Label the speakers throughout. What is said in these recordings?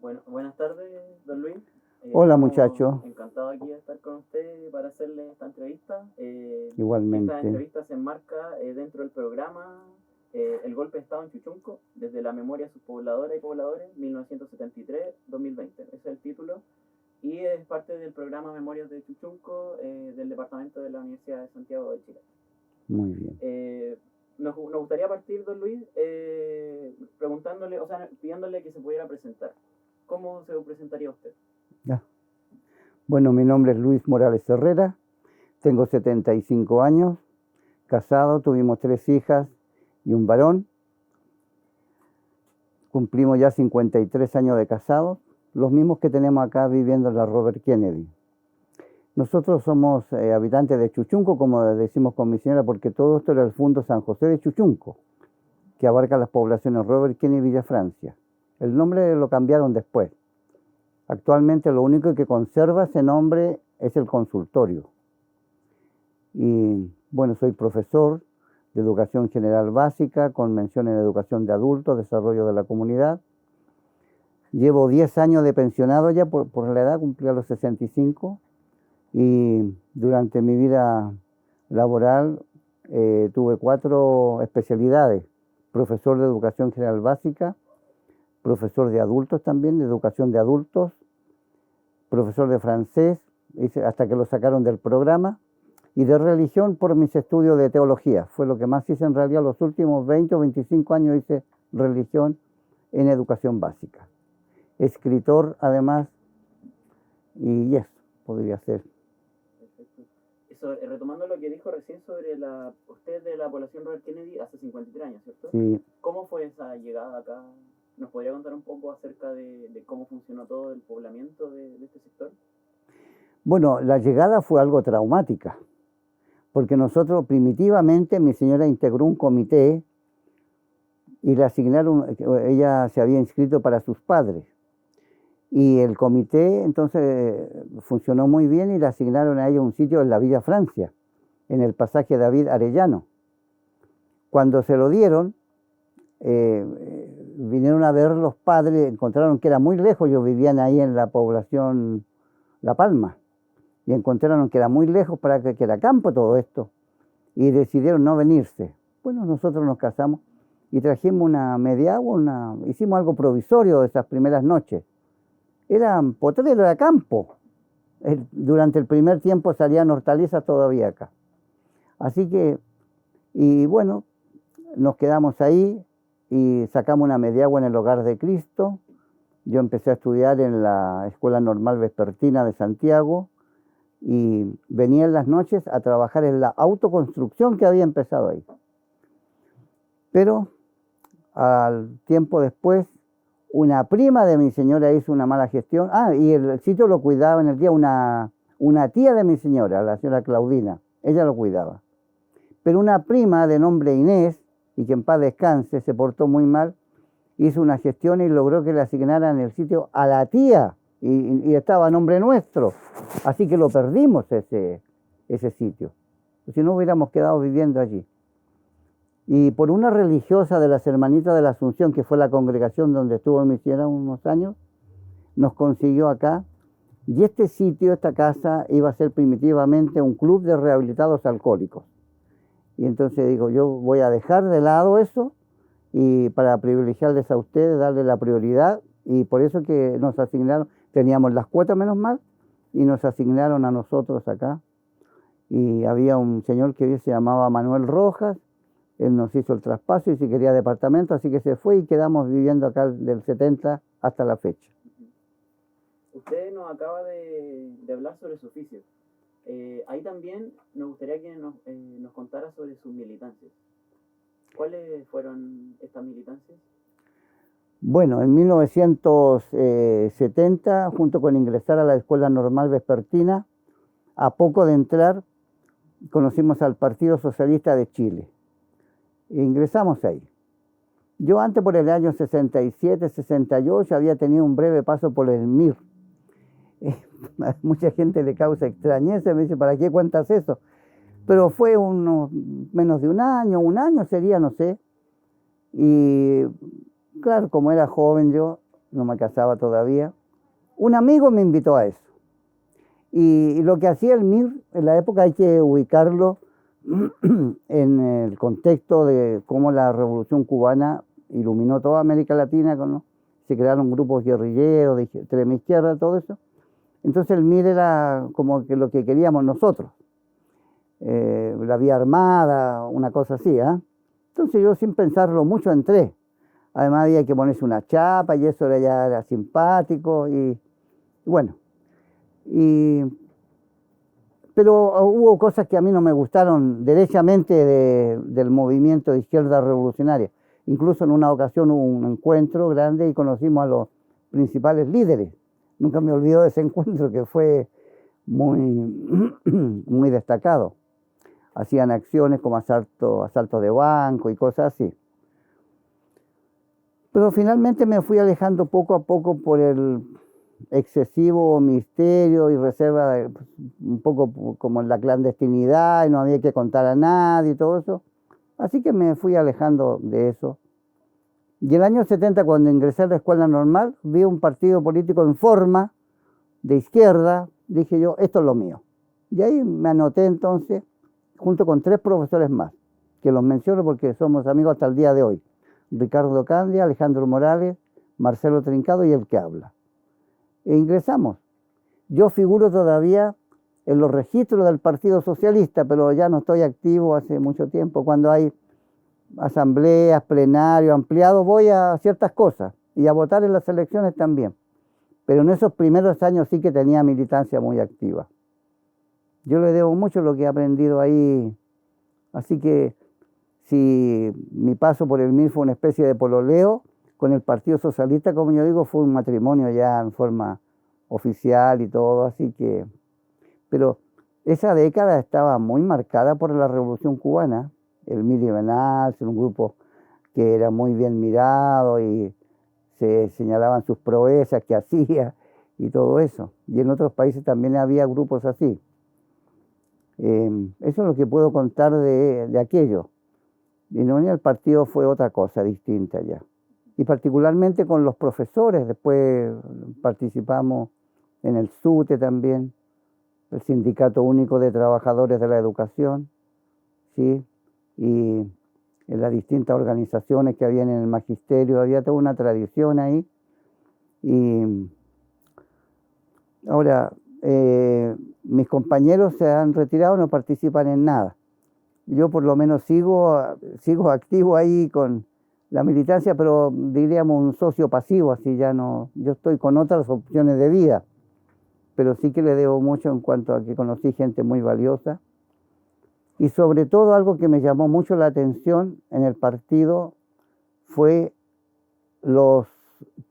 Speaker 1: Bueno, buenas tardes, don Luis.
Speaker 2: Hola
Speaker 1: Estamos
Speaker 2: muchacho,
Speaker 1: encantados aquí de estar con usted para hacerle esta entrevista. Esta
Speaker 2: igualmente.
Speaker 1: entrevista se enmarca dentro del programa El Golpe de Estado en Chuchunco, desde la memoria de sus pobladoras y pobladores, 1973-2020. Ese es el título. Y es parte del programa Memorias de Chuchunco del Departamento de la Universidad de Santiago de Chile.
Speaker 2: Muy bien.
Speaker 1: Nos gustaría partir, don Luis, preguntándole, o sea, pidiéndole que se pudiera presentar. ¿Cómo se presentaría usted?
Speaker 2: Ya. Bueno, mi nombre es Luis Morales Herrera, tengo 75 años, casado, tuvimos 3 hijas y un varón. Cumplimos ya 53 años de casados, los mismos que tenemos acá viviendo en la Robert Kennedy. Nosotros somos habitantes de Chuchunco, como decimos con mi señora, porque todo esto era el Fundo San José de Chuchunco, que abarca las poblaciones Robert Kennedy y Villa Francia. El nombre lo cambiaron después. Actualmente lo único que conserva ese nombre es el consultorio. Y bueno, soy profesor de educación general básica, con mención en educación de adultos, desarrollo de la comunidad. Llevo 10 años de pensionado ya por la edad, cumplí a los 65. Y durante mi vida laboral tuve 4 especialidades. Profesor de educación general básica, profesor de adultos también, de educación de adultos, profesor de francés, hasta que lo sacaron del programa, y de religión por mis estudios de teología. Fue lo que más hice en realidad los últimos 20 o 25 años, hice religión en educación básica. Escritor además, y eso podría ser.
Speaker 1: Perfecto. Eso, retomando lo que dijo recién sobre usted de la población Robert Kennedy hace 53 años, ¿cierto?
Speaker 2: Sí.
Speaker 1: ¿Cómo fue esa llegada acá? ¿Nos podría contar un poco acerca de cómo funcionó todo el poblamiento de este sector?
Speaker 2: Bueno, la llegada fue algo traumática, porque nosotros primitivamente, mi señora integró un comité y le asignaron, ella se había inscrito para sus padres. Y el comité entonces funcionó muy bien y le asignaron a ella un sitio en la Villa Francia, en el pasaje David Arellano. Cuando se lo dieron, vinieron a ver los padres, encontraron que era muy lejos, ellos vivían ahí en la población La Palma, y encontraron que era muy lejos para que era campo todo esto, y decidieron no venirse. Bueno, nosotros nos casamos y trajimos una media agua, hicimos algo provisorio esas primeras noches. Era potrero, era campo. Durante el primer tiempo salían hortalizas todavía acá. Así que, y bueno, nos quedamos ahí y sacamos una media agua en el Hogar de Cristo. Yo empecé a estudiar en la Escuela Normal Vespertina de Santiago y venía en las noches a trabajar en la autoconstrucción que había empezado ahí. Pero al tiempo después, una prima de mi señora hizo una mala gestión. Y el sitio lo cuidaba en el día una tía de mi señora, la señora Claudina. Ella lo cuidaba. Pero una prima de nombre Inés, y que en paz descanse, se portó muy mal, hizo una gestión y logró que le asignaran el sitio a la tía, y estaba a nombre nuestro. Así que lo perdimos ese sitio. Si no hubiéramos quedado viviendo allí. Y por una religiosa de las Hermanitas de la Asunción, que fue la congregación donde estuvo mi señora unos años, nos consiguió acá. Y este sitio, esta casa, iba a ser primitivamente un club de rehabilitados alcohólicos. Y entonces digo, yo voy a dejar de lado eso y para privilegiarles a ustedes, darle la prioridad. Y por eso que nos asignaron, teníamos las cuotas menos mal, y nos asignaron a nosotros acá. Y había un señor que se llamaba Manuel Rojas. Él nos hizo el traspaso y si quería departamento, así que se fue y quedamos viviendo acá del 70 hasta la fecha.
Speaker 1: Usted nos acaba de hablar sobre su oficio. Ahí también nos gustaría que nos contara sobre sus militancias. ¿Cuáles fueron estas militancias?
Speaker 2: Bueno, en 1970, junto con ingresar a la Escuela Normal Vespertina, a poco de entrar, conocimos al Partido Socialista de Chile. Ingresamos ahí. Yo antes, por el año 67, 68, había tenido un breve paso por el MIR. A mucha gente le causa extrañeza, me dice, ¿para qué cuentas eso? Pero fue menos de un año sería, no sé. Y claro, como era joven yo, no me casaba todavía. Un amigo me invitó a eso. Y lo que hacía el MIR en la época hay que ubicarlo en el contexto de cómo la Revolución Cubana iluminó toda América Latina, ¿no? Se crearon grupos guerrilleros de extrema izquierda, todo eso. Entonces el MIR era como que lo que queríamos nosotros, la vía armada, una cosa así, ¿eh? Entonces yo sin pensarlo mucho entré. Además había que ponerse una chapa y eso ya era simpático y bueno. Pero hubo cosas que a mí no me gustaron derechamente del movimiento de izquierda revolucionaria. Incluso en una ocasión hubo un encuentro grande y conocimos a los principales líderes. Nunca me olvido de ese encuentro que fue muy, muy destacado. Hacían acciones como asalto de banco y cosas así. Pero finalmente me fui alejando poco a poco por el excesivo misterio y reserva, un poco como en la clandestinidad, y no había que contar a nadie y todo eso. Así que me fui alejando de eso. Y el año 70, cuando ingresé a la escuela normal, vi un partido político en forma, de izquierda, dije yo, esto es lo mío. Y ahí me anoté entonces, junto con 3 profesores más, que los menciono porque somos amigos hasta el día de hoy. Ricardo Candia, Alejandro Morales, Marcelo Trincado y el que habla. E ingresamos. Yo figuro todavía en los registros del Partido Socialista, pero ya no estoy activo hace mucho tiempo. Cuando hay asambleas, plenarios, ampliados, voy a ciertas cosas y a votar en las elecciones también. Pero en esos primeros años sí que tenía militancia muy activa. Yo le debo mucho lo que he aprendido ahí. Así que si mi paso por el MIR fue una especie de pololeo, con el Partido Socialista, como yo digo, fue un matrimonio ya en forma oficial y todo, así que... Pero esa década estaba muy marcada por la Revolución Cubana. El MIR iba en alza, un grupo que era muy bien mirado y se señalaban sus proezas que hacía y todo eso. Y en otros países también había grupos así. Eso es lo que puedo contar de aquello. Y no, el partido fue otra cosa distinta ya. Y particularmente con los profesores, después participamos en el SUTE también, el Sindicato Único de Trabajadores de la Educación, ¿sí? Y en las distintas organizaciones que habían en el magisterio, había toda una tradición ahí. Y ahora, mis compañeros se han retirado, no participan en nada. Yo por lo menos sigo activo ahí con la militancia, pero diríamos un socio pasivo, así ya no, yo estoy con otras opciones de vida, pero sí que le debo mucho en cuanto a que conocí gente muy valiosa. Y sobre todo algo que me llamó mucho la atención en el partido fue los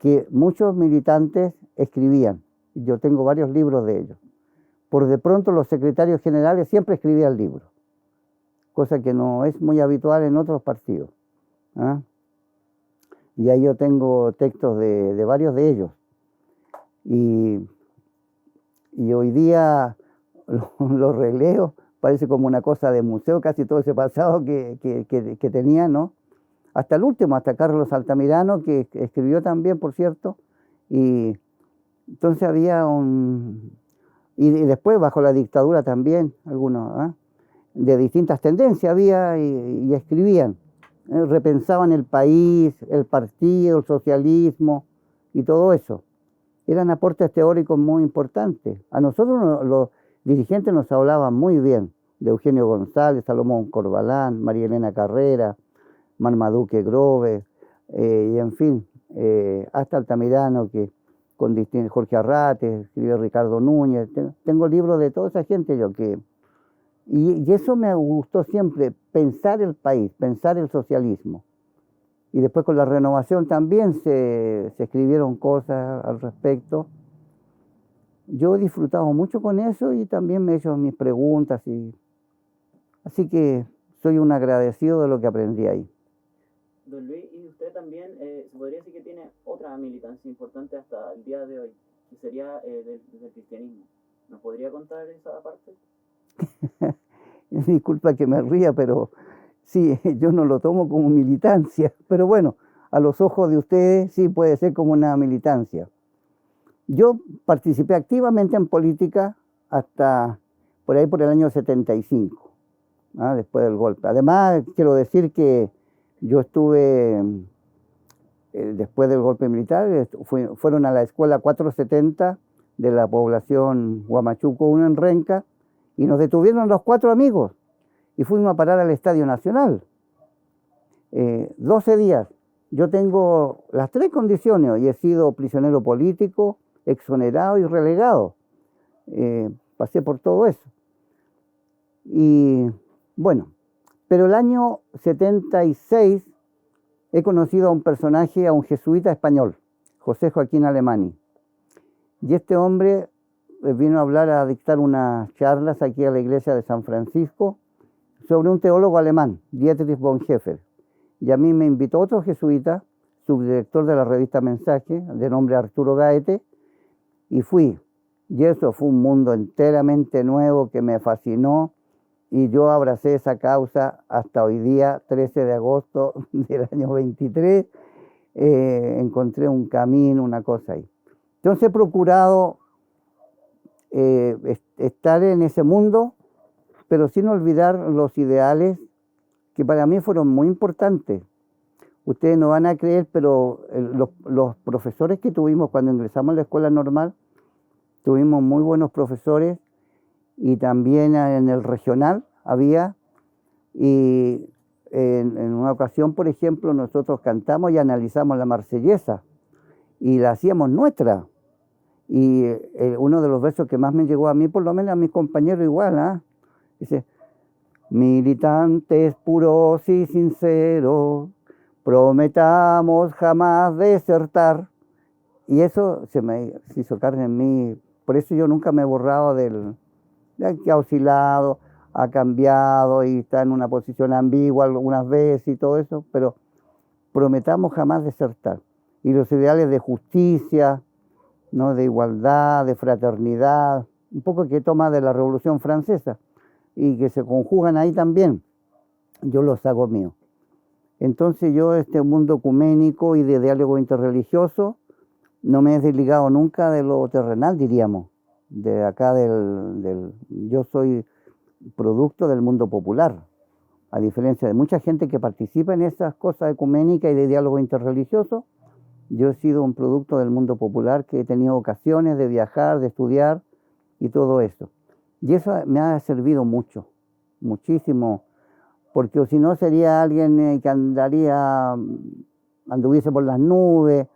Speaker 2: que muchos militantes escribían. Yo tengo varios libros de ellos. Por de pronto los secretarios generales siempre escribían libros, cosa que no es muy habitual en otros partidos. ¿Ah? Y ahí yo tengo textos de varios de ellos. Y hoy día los releo, parece como una cosa de museo, casi todo ese pasado que tenía, ¿no? Hasta el último, hasta Carlos Altamirano, que escribió también, por cierto. Y entonces había y después bajo la dictadura también, algunos, ¿eh? De distintas tendencias había y escribían. Repensaban el país, el partido, el socialismo y todo eso. Eran aportes teóricos muy importantes. A nosotros los dirigentes nos hablaban muy bien de Eugenio González, Salomón Corbalán, María Elena Carrera, Marmaduke Grove, y en fin, hasta Altamirano, que con Jorge Arrate, escribió Ricardo Núñez. Tengo libros de toda esa gente yo que... Y eso me gustó siempre, pensar el país, pensar el socialismo. Y después con la renovación también se escribieron cosas al respecto. Yo he disfrutado mucho con eso y también me he hecho mis preguntas. Así que soy un agradecido de lo que aprendí ahí.
Speaker 1: Don Luis, y usted también se podría decir que tiene otra militancia importante hasta el día de hoy, que sería del cristianismo. ¿Nos podría contar esa parte?
Speaker 2: Disculpa que me ría, pero sí, yo no lo tomo como militancia. Pero bueno, a los ojos de ustedes sí puede ser como una militancia. Yo participé activamente en política hasta por ahí por el año 75, después del golpe. Además, quiero decir que yo estuve, después del golpe militar, fueron a la escuela 470 de la población Huamachuco 1 en Renca, y nos detuvieron los 4 amigos, y fuimos a parar al Estadio Nacional. 12 días. Yo tengo las 3 condiciones y he sido prisionero político, exonerado y relegado. Pasé por todo eso. Y bueno, pero el año 76 he conocido a un personaje, a un jesuita español, José Joaquín Alemany. Y este hombre vino a hablar, a dictar unas charlas aquí a la iglesia de San Francisco sobre un teólogo alemán, Dietrich Bonhoeffer. Y a mí me invitó otro jesuita, subdirector de la revista Mensaje, de nombre Arturo Gaete, y fui. Y eso fue un mundo enteramente nuevo que me fascinó, y yo abracé esa causa hasta hoy día, 13 de agosto del año 23, encontré un camino, una cosa ahí. Entonces he procurado estar en ese mundo, pero sin olvidar los ideales que para mí fueron muy importantes. Ustedes no van a creer, pero los profesores que tuvimos cuando ingresamos a la escuela normal, tuvimos muy buenos profesores, y también en el regional había, y en una ocasión, por ejemplo, nosotros cantamos y analizamos la Marsellesa, y la hacíamos nuestra. Y uno de los versos que más me llegó a mí, por lo menos a mis compañeros igual, dice: militantes puros y sinceros, prometamos jamás desertar. Y eso se hizo carne en mí. Por eso yo nunca me he borrado del que ha oscilado, ha cambiado y está en una posición ambigua algunas veces y todo eso, pero prometamos jamás desertar. Y los ideales de justicia, ¿no?, de igualdad, de fraternidad, un poco que toma de la Revolución Francesa y que se conjugan ahí también, yo los hago míos. Entonces yo, este mundo ecuménico y de diálogo interreligioso, no me he desligado nunca de lo terrenal, diríamos, de acá yo soy producto del mundo popular, a diferencia de mucha gente que participa en esas cosas ecuménicas y de diálogo interreligioso. Yo he sido un producto del mundo popular, que he tenido ocasiones de viajar, de estudiar y todo eso. Y eso me ha servido mucho, muchísimo, porque si no sería alguien que anduviese por las nubes,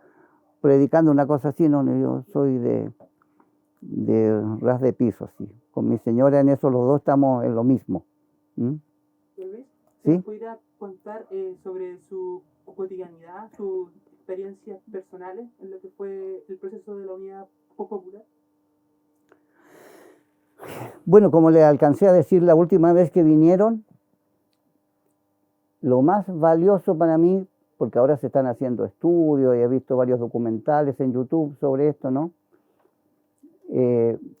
Speaker 2: predicando una cosa así. No, yo soy de ras de piso, así. Con mi señora en eso los dos estamos en lo mismo.
Speaker 3: Luis,
Speaker 2: ¿Sí?
Speaker 3: ¿me pudiera contar sobre su cotidianidad, sus experiencias personales en lo que fue el proceso de la Unidad Popular?
Speaker 2: Bueno, como le alcancé a decir la última vez que vinieron, lo más valioso para mí, porque ahora se están haciendo estudios y he visto varios documentales en YouTube sobre esto, ¿no?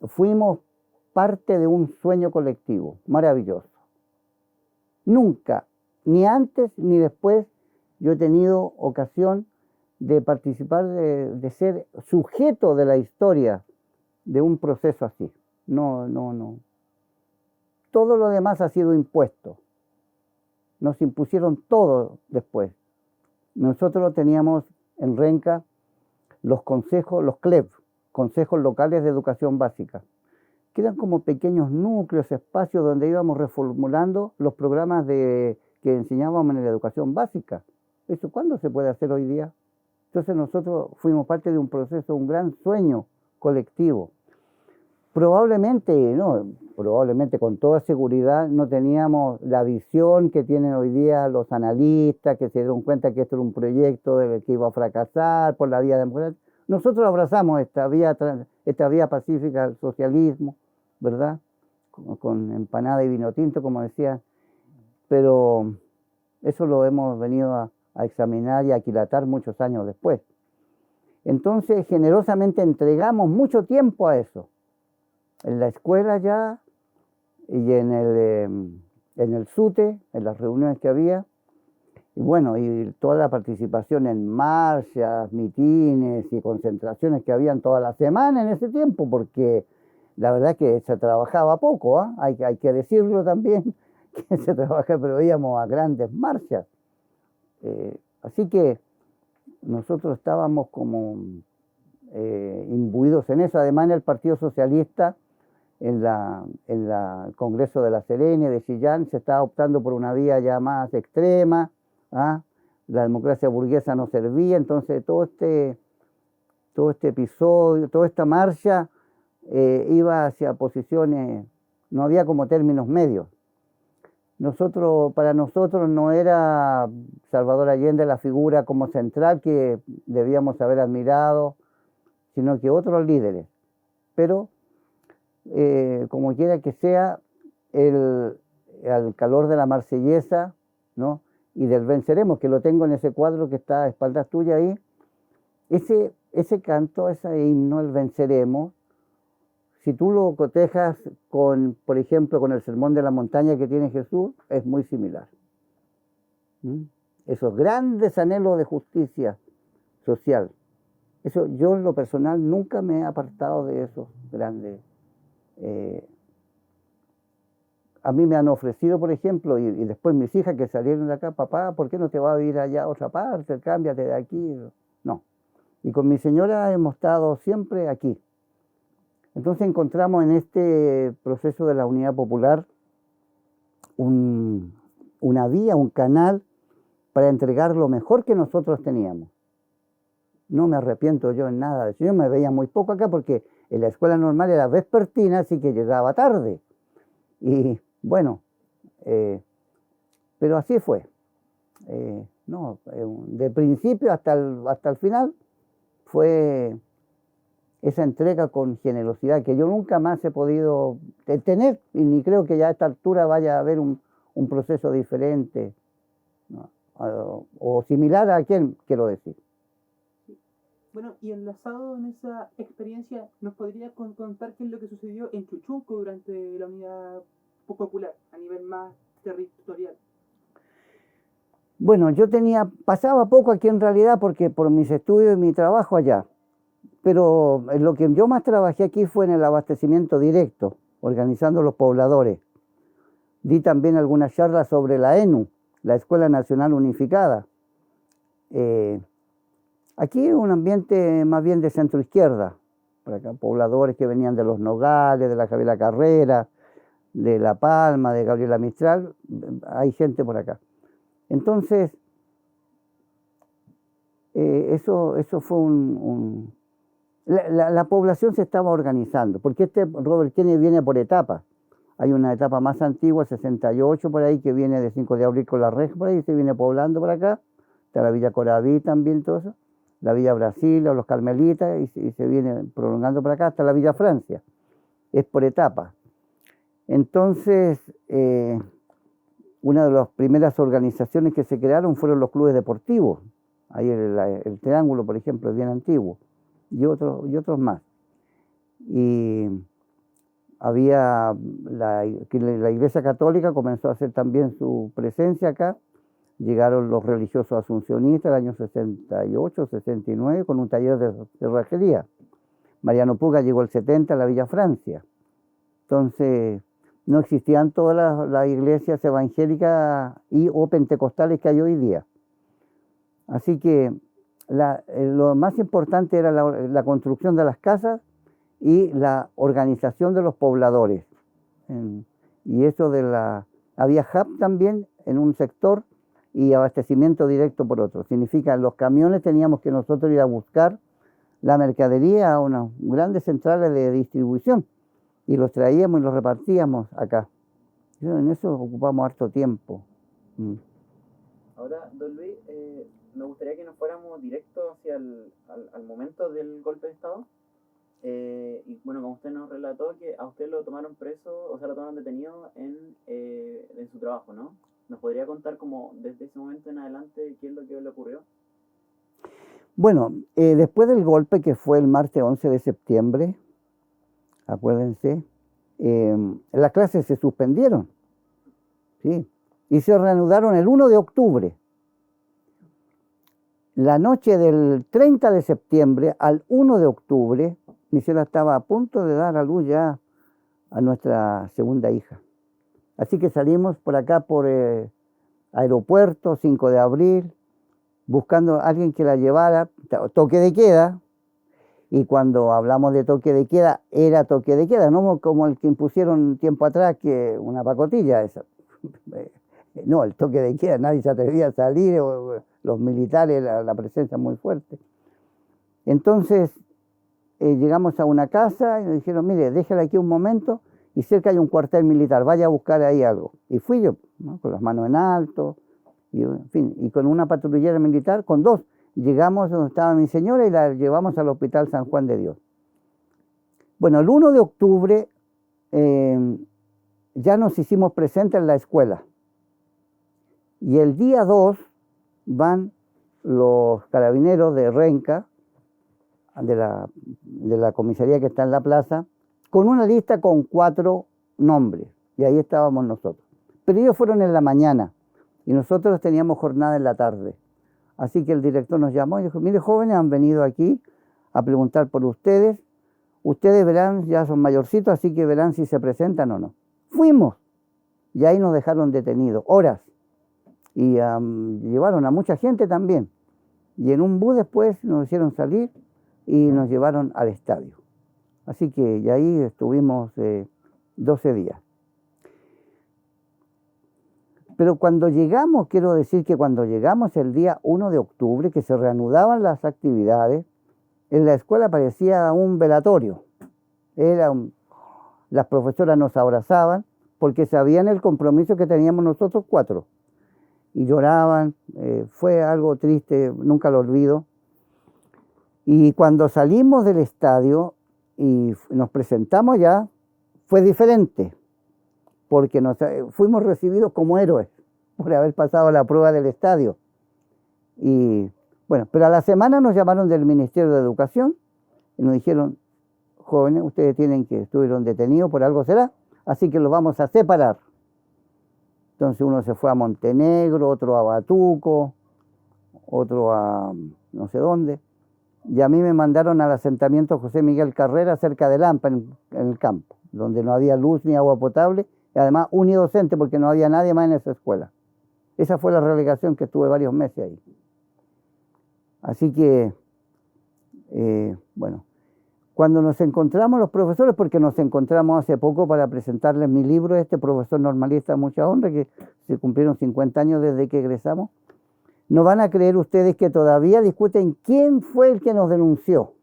Speaker 2: Fuimos parte de un sueño colectivo maravilloso. Nunca, ni antes ni después, yo he tenido ocasión de participar, de ser sujeto de la historia de un proceso así. No. Todo lo demás ha sido impuesto. Nos impusieron todo después. Nosotros teníamos en Renca los consejos, los CLEB, consejos locales de educación básica, que eran como pequeños núcleos, espacios donde íbamos reformulando los programas que enseñábamos en la educación básica. ¿Eso cuándo se puede hacer hoy día? Entonces nosotros fuimos parte de un proceso, un gran sueño colectivo. Probablemente con toda seguridad no teníamos la visión que tienen hoy día los analistas, que se dieron cuenta que esto era un proyecto que iba a fracasar por la vía democrática. Nosotros abrazamos esta vía pacífica al socialismo, ¿verdad? Con empanada y vino tinto, como decía, pero eso lo hemos venido a examinar y a aquilatar muchos años después. Entonces, generosamente entregamos mucho tiempo a eso. En la escuela ya, y en el SUTE, en las reuniones que había, Y bueno, y toda la participación en marchas, mitines y concentraciones que habían toda la semana en ese tiempo, porque la verdad que se trabajaba poco, ¿ah? Hay que decirlo también, que se trabajaba, pero íbamos a grandes marchas. Así que nosotros estábamos como imbuidos en eso. Además, en el Partido Socialista, en el Congreso de La Serena, de Chillán, se estaba optando por una vía ya más extrema, ¿ah? La democracia burguesa no servía, entonces todo este episodio, toda esta marcha iba hacia posiciones, no había como términos medios. Para nosotros no era Salvador Allende la figura como central que debíamos haber admirado, sino que otros líderes. Pero, como quiera que sea, al calor de la Marsellesa, ¿no? Y del Venceremos, que lo tengo en ese cuadro que está a espaldas tuyas ahí, ese canto, ese himno, el Venceremos, si tú lo cotejas con, por ejemplo, con el Sermón de la Montaña que tiene Jesús, es muy similar. Esos grandes anhelos de justicia social. Eso, yo en lo personal nunca me he apartado de esos grandes. A mí me han ofrecido, por ejemplo, y después mis hijas que salieron de acá, papá, ¿por qué no te vas a ir allá a otra parte? Cámbiate de aquí. No. Y con mi señora hemos estado siempre aquí. Entonces encontramos en este proceso de la unidad popular una vía, un canal para entregar lo mejor que nosotros teníamos. No me arrepiento yo en nada de eso. Yo me veía muy poco acá porque en la escuela normal era vespertina, así que llegaba tarde. Y bueno, pero así fue. De principio hasta el final fue esa entrega con generosidad que yo nunca más he podido tener, y ni creo que ya a esta altura vaya a haber un proceso diferente, ¿no? O similar a quién, quiero decir.
Speaker 3: Bueno, y enlazado en esa experiencia, ¿nos podría contar qué es lo que sucedió en Chuchunco durante la unidad popular, a nivel más territorial?
Speaker 2: Bueno, pasaba poco aquí en realidad porque por mis estudios y mi trabajo allá, pero lo que yo más trabajé aquí fue en el abastecimiento directo, organizando los pobladores. Di también algunas charlas sobre la ENU, la Escuela Nacional Unificada. Aquí un ambiente más bien de centro izquierda, por acá, pobladores que venían de Los Nogales, de la Javiera Carrera, de La Palma, de Gabriela Mistral, hay gente por acá. Entonces, eso fue la población se estaba organizando, porque Robert Kennedy viene por etapas. Hay una etapa más antigua, 68 por ahí, que viene de 5 de abril con la Reja por ahí, se viene poblando por acá. Está la Villa Coraví también, todo eso. La Villa Brasil, o los Carmelitas, y se viene prolongando por acá hasta la Villa Francia. Es por etapas. Entonces, una de las primeras organizaciones que se crearon fueron los clubes deportivos. Ahí el Triángulo, por ejemplo, es bien antiguo. Y otros más. Y había la Iglesia Católica comenzó a hacer también su presencia acá. Llegaron los religiosos asuncionistas el año 68, 69, con un taller de cerrajería. Mariano Puga llegó el 70 a la Villa Francia. Entonces, no existían todas las iglesias evangélicas o pentecostales que hay hoy día. Así que lo más importante era la construcción de las casas y la organización de los pobladores. Y eso había hub también en un sector y abastecimiento directo por otro. Significa, los camiones teníamos que nosotros ir a buscar la mercadería a unas grandes centrales de distribución y los traíamos y los repartíamos acá. En eso ocupamos harto tiempo.
Speaker 1: Ahora, don Luis, me gustaría que nos fuéramos directos hacia al momento del golpe de Estado. Y bueno, como usted nos relató, que a usted lo tomaron preso, o sea, lo tomaron detenido en su trabajo, ¿no? ¿Nos podría contar como desde ese momento en adelante qué es lo que le ocurrió?
Speaker 2: Bueno, después del golpe que fue el martes 11 de septiembre, acuérdense, las clases se suspendieron, ¿sí? Y se reanudaron el 1 de octubre. la noche del 30 de septiembre al 1 de octubre, mi señora estaba a punto de dar a luz ya a nuestra segunda hija. Así que salimos por acá, por aeropuerto, 5 de abril, buscando a alguien que la llevara, toque de queda. Y cuando hablamos de toque de queda, era toque de queda, no como el que impusieron tiempo atrás, que una pacotilla esa. No, el toque de queda, nadie se atrevía a salir, los militares, la presencia muy fuerte. Entonces llegamos a una casa y nos dijeron, mire, déjala aquí un momento, y cerca hay un cuartel militar, vaya a buscar ahí algo. Y fui yo, ¿no? Con las manos en alto, y, en fin, y con una patrullera militar, con dos. Llegamos donde estaba mi señora y la llevamos al Hospital San Juan de Dios. Bueno, el 1 de octubre ya nos hicimos presentes en la escuela. Y el día 2 van los carabineros de Renca, de la comisaría que está en la plaza, con una lista con 4 nombres. Y ahí estábamos nosotros. Pero ellos fueron en la mañana y nosotros teníamos jornada en la tarde. Así que el director nos llamó y dijo, mire, jóvenes, han venido aquí a preguntar por ustedes. Ustedes verán, ya son mayorcitos, así que verán si se presentan o no. Fuimos. Y ahí nos dejaron detenidos, horas. Y llevaron a mucha gente también. Y en un bus después nos hicieron salir y nos llevaron al estadio. Así que y ahí estuvimos 12 días. Pero cuando llegamos, quiero decir que cuando llegamos el día 1 de octubre, que se reanudaban las actividades, en la escuela parecía un velatorio. Las profesoras nos abrazaban porque sabían el compromiso que teníamos nosotros 4. Y lloraban, fue algo triste, nunca lo olvido. Y cuando salimos del estadio y nos presentamos ya, fue diferente, porque fuimos recibidos como héroes por haber pasado la prueba del estadio. Y bueno, pero a la semana nos llamaron del Ministerio de Educación y nos dijeron, jóvenes, ustedes estuvieron detenidos, por algo será, así que los vamos a separar. Entonces uno se fue a Montenegro, otro a Batuco, otro a no sé dónde. Y a mí me mandaron al asentamiento José Miguel Carrera, cerca de Lampa, en el campo, donde no había luz ni agua potable, y además unidocente porque no había nadie más en esa escuela. Esa fue la relegación que estuve varios meses ahí. Así que, bueno, cuando nos encontramos los profesores, porque nos encontramos hace poco para presentarles mi libro, profesor normalista, mucha honra, que se cumplieron 50 años desde que egresamos, no van a creer ustedes que todavía discuten quién fue el que nos denunció.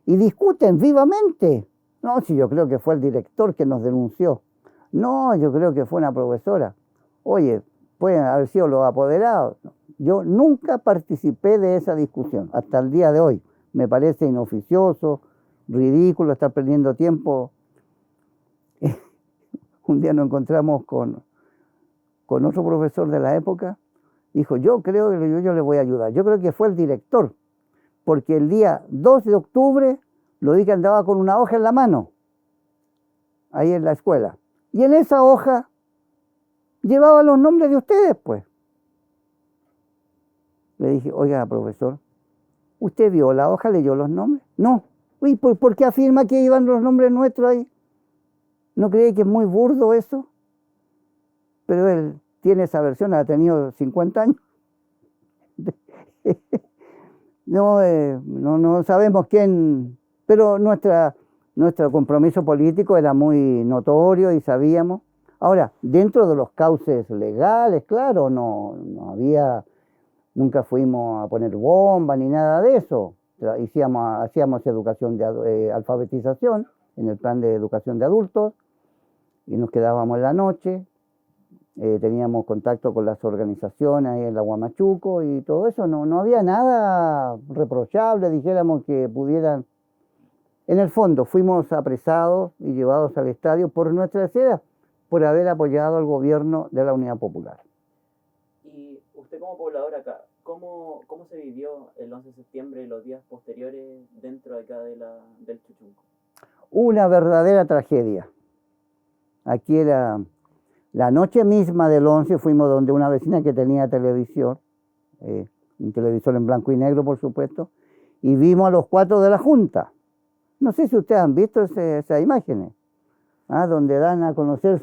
Speaker 2: Y discuten vivamente. No, si yo creo que fue el director que nos denunció. No, yo creo que fue una profesora. Oye, pueden haber sido los apoderados. Yo nunca participé de esa discusión, hasta el día de hoy. Me parece inoficioso, ridículo estar perdiendo tiempo. Un día nos encontramos con otro profesor de la época. Dijo, yo creo que yo le voy a ayudar. Yo creo que fue el director, porque el día 2 de octubre lo vi que andaba con una hoja en la mano, ahí en la escuela. Y en esa hoja llevaba los nombres de ustedes, pues. Le dije, oiga, profesor, ¿usted vio la hoja, leyó los nombres? No. Uy, ¿por qué afirma que iban los nombres nuestros ahí? ¿No cree que es muy burdo eso? Pero él tiene esa versión, ha tenido 50 años. No sabemos quién, pero nuestro compromiso político era muy notorio y sabíamos. Ahora, dentro de los cauces legales, claro, no había, nunca fuimos a poner bombas ni nada de eso. Hacíamos educación de alfabetización en el plan de educación de adultos y nos quedábamos en la noche. Teníamos contacto con las organizaciones ahí en la Huamachuco y todo eso. No había nada reprochable, dijéramos, que pudieran. En el fondo, fuimos apresados y llevados al estadio por nuestra seda, por haber apoyado al gobierno de la Unidad Popular.
Speaker 1: Y usted como poblador acá, ¿cómo se vivió el 11 de septiembre y los días posteriores dentro de acá del Chuchunco?
Speaker 2: Una verdadera tragedia. Aquí era la noche misma del 11, fuimos donde una vecina que tenía televisión, un televisor en blanco y negro, por supuesto, y vimos a los 4 de la Junta. No sé si ustedes han visto esas imágenes, donde dan a conocer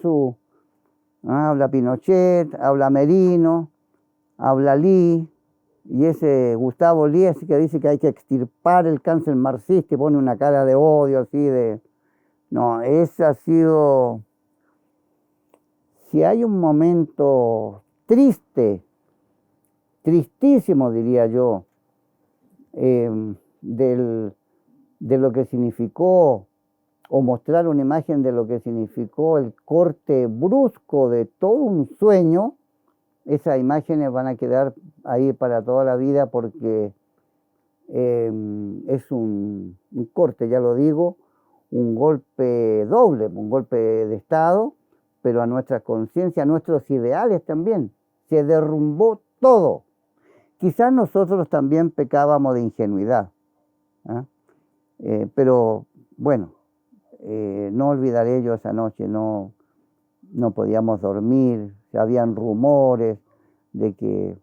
Speaker 2: habla Pinochet, habla Merino, habla Lee, y ese Gustavo Lee así que dice que hay que extirpar el cáncer marxista y pone una cara de odio así de... No, ese ha sido... Si hay un momento triste, tristísimo diría yo, de lo que significó, o mostrar una imagen de lo que significó el corte brusco de todo un sueño, esas imágenes van a quedar ahí para toda la vida porque es un corte, ya lo digo, un golpe doble, un golpe de Estado, pero a nuestra conciencia, a nuestros ideales también. Se derrumbó todo. Quizás nosotros también pecábamos de ingenuidad, pero bueno, no olvidaré yo esa noche, no podíamos dormir, habían rumores de que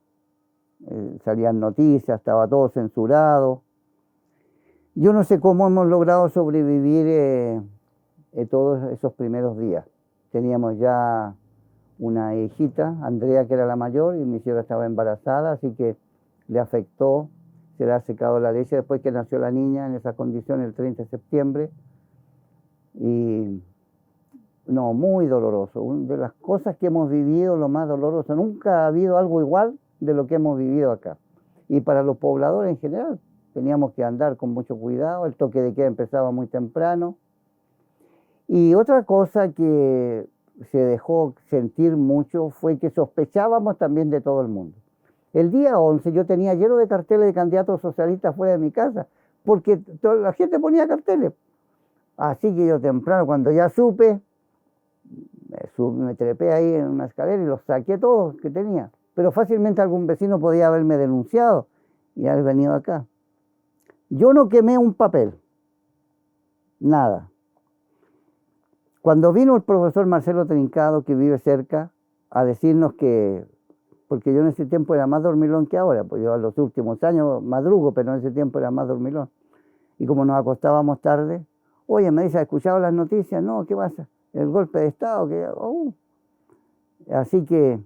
Speaker 2: salían noticias, estaba todo censurado. Yo no sé cómo hemos logrado sobrevivir todos esos primeros días. Teníamos ya una hijita, Andrea, que era la mayor, y mi señora estaba embarazada, así que le afectó, se le ha secado la leche después que nació la niña en esas condiciones el 30 de septiembre. Y no, muy doloroso. Una de las cosas que hemos vivido, lo más doloroso, nunca ha habido algo igual de lo que hemos vivido acá. Y para los pobladores en general, teníamos que andar con mucho cuidado, el toque de queda empezaba muy temprano. Y otra cosa que se dejó sentir mucho fue que sospechábamos también de todo el mundo. El día 11 yo tenía lleno de carteles de candidatos socialistas fuera de mi casa, porque toda la gente ponía carteles. Así que yo temprano, cuando ya supe, me trepé ahí en una escalera y los saqué todos que tenía. Pero fácilmente algún vecino podía haberme denunciado y haber venido acá. Yo no quemé un papel, nada. Cuando vino el profesor Marcelo Trincado, que vive cerca, a decirnos que, porque yo en ese tiempo era más dormilón que ahora, pues yo a los últimos años madrugo, pero en ese tiempo era más dormilón. Y como nos acostábamos tarde, oye, me dice, ¿has escuchado las noticias? No, ¿qué pasa? El golpe de Estado. Así que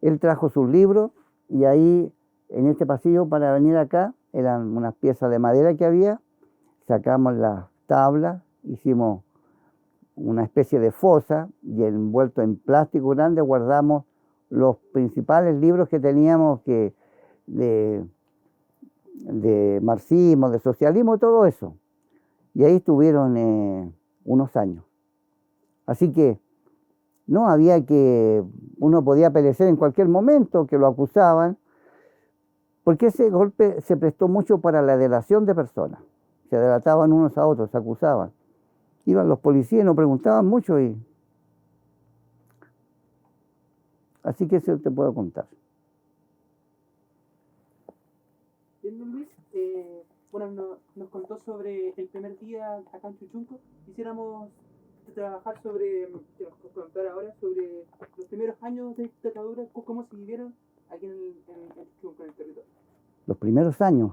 Speaker 2: él trajo sus libros y ahí, en este pasillo para venir acá, eran unas piezas de madera que había, sacamos las tablas, hicimos una especie de fosa y envuelto en plástico grande guardamos los principales libros que teníamos de marxismo, de socialismo, todo eso. Y ahí estuvieron unos años. Así que no había uno podía perecer en cualquier momento, que lo acusaban, porque ese golpe se prestó mucho para la delación de personas. Se delataban unos a otros, se acusaban. Iban los policías y nos preguntaban mucho así que eso te puedo contar.
Speaker 3: Bien, don Luis, nos contó sobre el primer día acá en Chuchunco. Quisiéramos trabajar contar ahora sobre los primeros años de dictadura, cómo se vivieron aquí en Chuchunco, en el territorio.
Speaker 2: Los primeros años.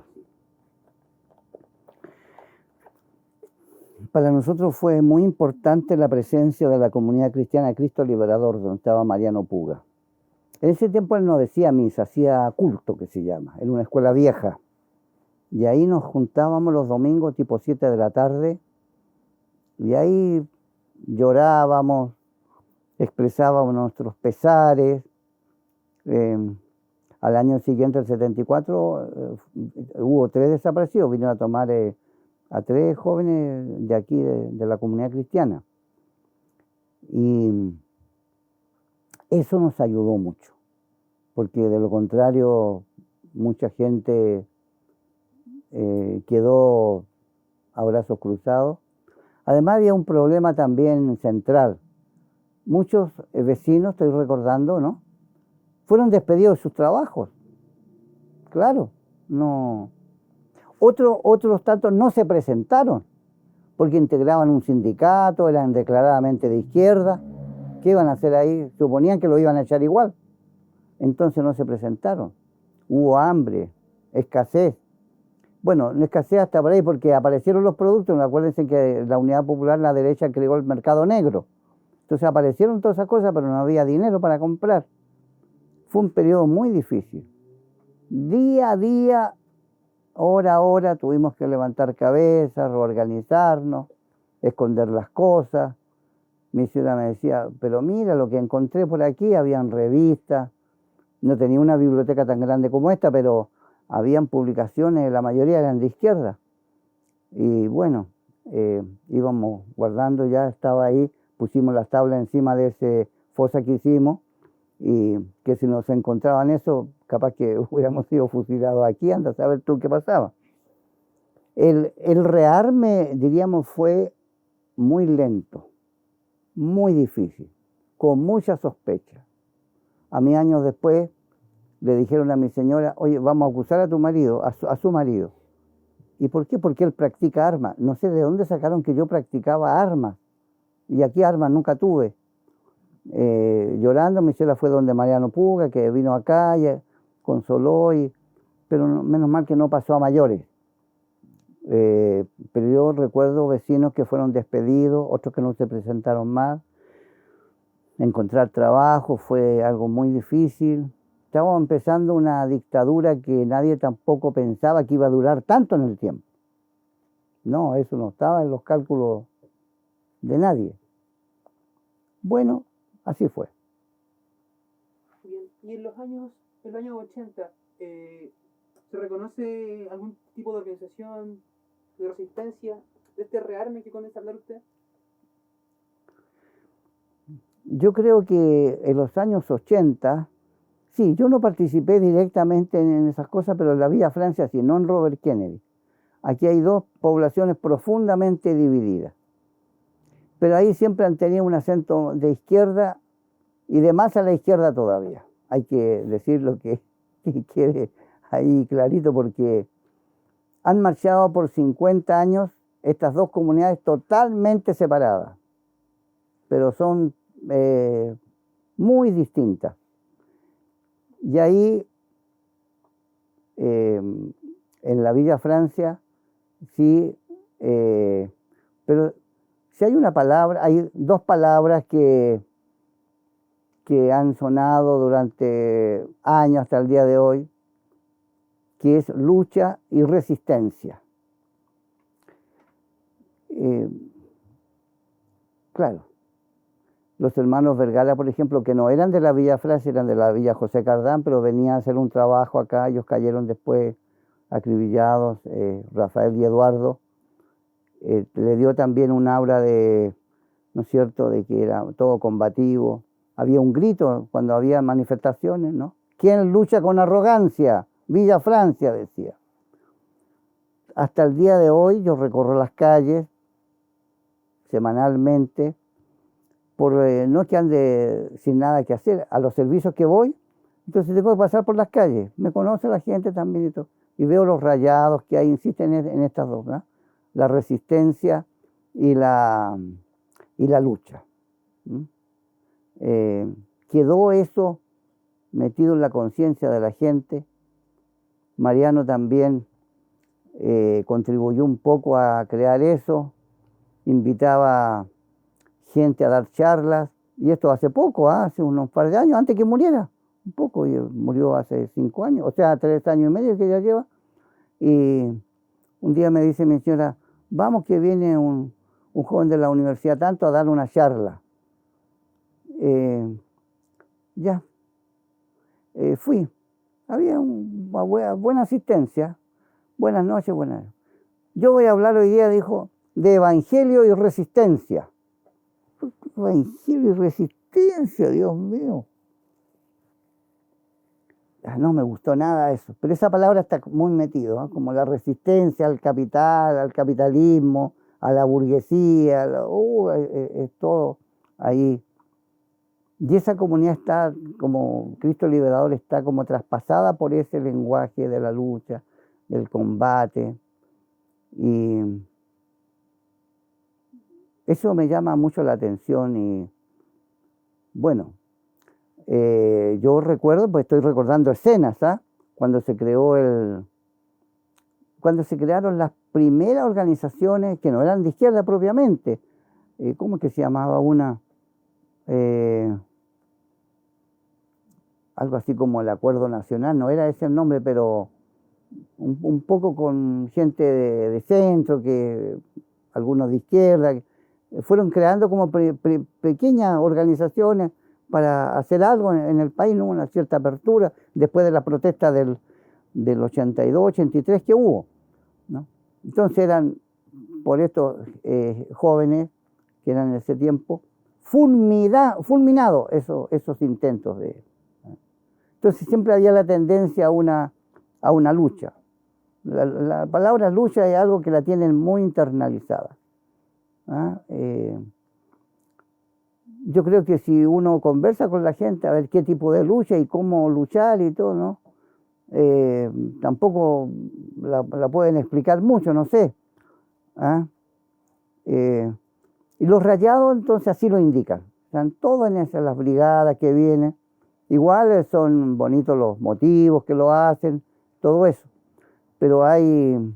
Speaker 2: Para nosotros fue muy importante la presencia de la comunidad cristiana Cristo Liberador, donde estaba Mariano Puga. En ese tiempo él no decía misa, hacía culto, que se llama, en una escuela vieja. Y ahí nos juntábamos los domingos tipo 7 de la tarde, y ahí llorábamos, expresábamos nuestros pesares. Al año siguiente, el 74, hubo 3 desaparecidos, vinieron a tomar a 3 jóvenes de aquí, de la comunidad cristiana. Y eso nos ayudó mucho, porque de lo contrario, mucha gente quedó a brazos cruzados. Además había un problema también central. Muchos vecinos, estoy recordando, ¿no?, fueron despedidos de sus trabajos. Claro, no. Otros tantos no se presentaron porque integraban un sindicato, eran declaradamente de izquierda. ¿Qué iban a hacer ahí? Suponían que lo iban a echar igual. Entonces no se presentaron. Hubo hambre, escasez. Bueno, no escasez hasta por ahí porque aparecieron los productos. Acuérdense que la Unidad Popular, la derecha, creó el mercado negro. Entonces aparecieron todas esas cosas, pero no había dinero para comprar. Fue un periodo muy difícil. Día a día, hora a hora, tuvimos que levantar cabeza, reorganizarnos, esconder las cosas. Mi señora me decía, pero mira lo que encontré por aquí, habían revistas. No tenía una biblioteca tan grande como esta, pero habían publicaciones, la mayoría eran de izquierda. Y bueno, íbamos guardando, ya estaba ahí, pusimos las tablas encima de ese fosa que hicimos, y que si nos encontraban eso, capaz que hubiéramos sido fusilados aquí, anda a saber tú qué pasaba. El rearme, diríamos, fue muy lento, muy difícil, con mucha sospecha. A mí años después le dijeron a mi señora, oye, vamos a acusar a tu marido, a su marido. ¿Y por qué? Porque él practica armas. No sé de dónde sacaron que yo practicaba armas. Y aquí armas nunca tuve. Llorando, mi señora fue donde Mariano Puga, que vino acá, y consoló, pero menos mal que no pasó a mayores. Pero yo recuerdo vecinos que fueron despedidos, otros que no se presentaron más. Encontrar trabajo fue algo muy difícil. Estábamos empezando una dictadura que nadie tampoco pensaba que iba a durar tanto en el tiempo. No, eso no estaba en los cálculos de nadie. Bueno, así fue.
Speaker 3: Bien. Y en los años 80, ¿se reconoce algún tipo de organización de resistencia de este rearme que comienza a hablar usted?
Speaker 2: Yo creo que en los años 80, sí, yo no participé directamente en esas cosas, pero en la Villa Francia sí, no en Robert Kennedy. Aquí hay dos poblaciones profundamente divididas. Pero ahí siempre han tenido un acento de izquierda y de más a la izquierda todavía. Hay que decir lo que quede ahí clarito, porque han marchado por 50 años estas dos comunidades totalmente separadas, pero son muy distintas. Y ahí, en la Villa Francia, sí, pero si hay una palabra, hay dos palabras que han sonado durante años hasta el día de hoy, que es lucha y resistencia. Claro, los hermanos Vergara, por ejemplo, que no eran de la Villa Francia, eran de la Villa José Cardán, pero venían a hacer un trabajo acá, ellos cayeron después acribillados, Rafael y Eduardo. Le dio también un aura de, ¿no es cierto?, de que era todo combativo. Había un grito cuando había manifestaciones, ¿no? ¿Quién lucha con arrogancia? Villa Francia, decía. Hasta el día de hoy yo recorro las calles semanalmente, no es que ande sin nada que hacer, a los servicios que voy, entonces tengo que pasar por las calles, me conoce la gente también y veo los rayados que hay, insisten en estas dos, ¿no? La resistencia y la lucha. Quedó eso metido en la conciencia de la gente. Mariano también contribuyó un poco a crear eso, invitaba gente a dar charlas, y esto hace poco, hace unos par de años, antes que muriera, un poco, y murió hace 5 años, o sea, 3 años y medio que ya lleva, y un día me dice mi señora, vamos que viene un joven de la universidad tanto a dar una charla. Ya, fui, había una buena asistencia, buenas noches, buenas. Yo voy a hablar hoy día, dijo, de evangelio y resistencia. Evangelio y resistencia, Dios mío. No me gustó nada eso, pero esa palabra está muy metida, ¿no? Como la resistencia al capital, al capitalismo, a la burguesía, es todo ahí. Y esa comunidad está como, Cristo Liberador está como traspasada por ese lenguaje de la lucha, del combate, y eso me llama mucho la atención. Y bueno, yo recuerdo, pues estoy recordando escenas, ¿ah? Cuando se creó cuando se crearon las primeras organizaciones que no eran de izquierda propiamente. ¿Cómo es que se llamaba una? Algo así como el Acuerdo Nacional, no era ese el nombre, pero un poco con gente de centro, que algunos de izquierda, fueron creando como pequeñas organizaciones para hacer algo en el país, ¿no? Una cierta apertura después de la protesta del 82, 83 que hubo, ¿no? Entonces eran, por estos jóvenes que eran en ese tiempo, fulminados esos intentos de... Entonces siempre había la tendencia a una lucha. La palabra lucha es algo que la tienen muy internalizada. Yo creo que si uno conversa con la gente a ver qué tipo de lucha y cómo luchar y todo, ¿no? Tampoco la pueden explicar mucho, no sé. Y los rayados entonces así lo indican. Están todos en esas, las brigadas que vienen. Igual son bonitos los motivos que lo hacen, todo eso. Pero hay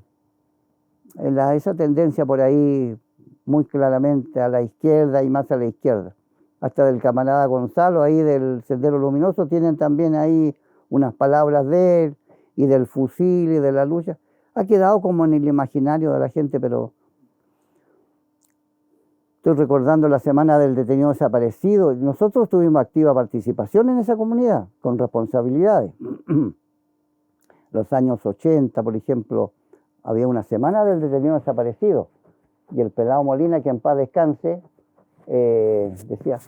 Speaker 2: esa tendencia por ahí muy claramente a la izquierda y más a la izquierda. Hasta del camarada Gonzalo, ahí del Sendero Luminoso, tienen también ahí unas palabras de él, y del fusil y de la lucha. Ha quedado como en el imaginario de la gente, pero estoy recordando la semana del detenido desaparecido. Nosotros tuvimos activa participación en esa comunidad, con responsabilidades. Los años 80, por ejemplo, había una semana del detenido desaparecido, y el pelado Molina, que en paz descanse, decía,